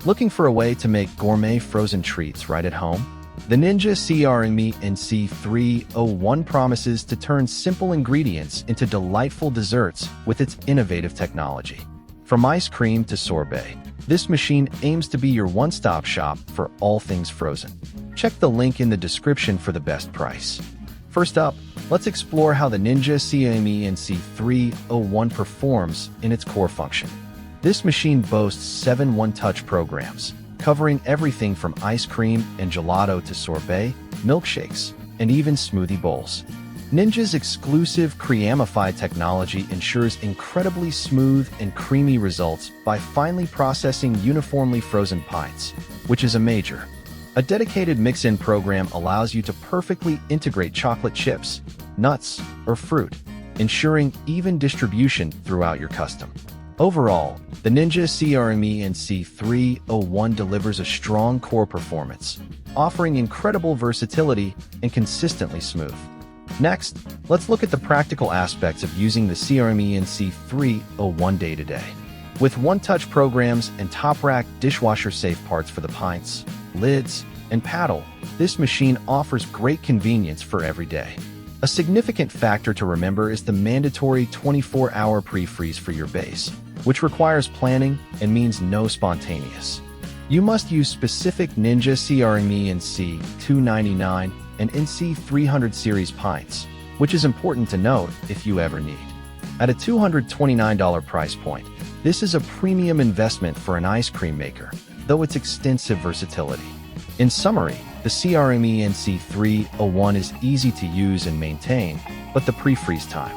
Looking for a way to make gourmet frozen treats right at home? The Ninja CREAMi NC301 promises to turn simple ingredients into delightful desserts with its innovative technology. From ice cream to sorbet, this machine aims to be your one-stop shop for all things frozen. Check the link in the description for the best price. First up, let's explore how the Ninja CREAMi NC301 performs in its core function. This machine boasts 7 one-touch programs, covering everything from ice cream and gelato to sorbet, milkshakes, and even smoothie bowls. Ninja's exclusive Creamify technology ensures incredibly smooth and creamy results by finely processing uniformly frozen pints, which is a major. A dedicated mix-in program allows you to perfectly integrate chocolate chips, nuts, or fruit, ensuring even distribution throughout your custom. Overall, the Ninja CREAMi NC301 delivers a strong core performance, offering incredible versatility and consistently smooth. Next, let's look at the practical aspects of using the CREAMi NC301 day-to-day. With one-touch programs and top-rack dishwasher-safe parts for the pints, lids, and paddle, this machine offers great convenience for every day. A significant factor to remember is the mandatory 24-hour pre-freeze for your base, which requires planning and means no spontaneous. You must use specific Ninja CREAMi NC299 and NC300 series pints, which is important to note if you ever need. At a $229 price point, this is a premium investment for an ice cream maker, though its extensive versatility. In summary, the CREAMi NC301 is easy to use and maintain, but the pre-freeze time.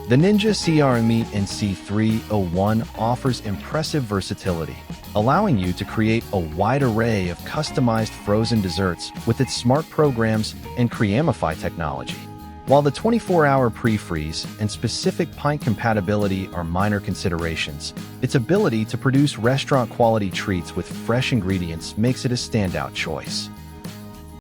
The Ninja CREAMi NC301 offers impressive versatility, allowing you to create a wide array of customized frozen desserts with its smart programs and Creamify technology. While the 24-hour pre-freeze and specific pint compatibility are minor considerations, its ability to produce restaurant-quality treats with fresh ingredients makes it a standout choice.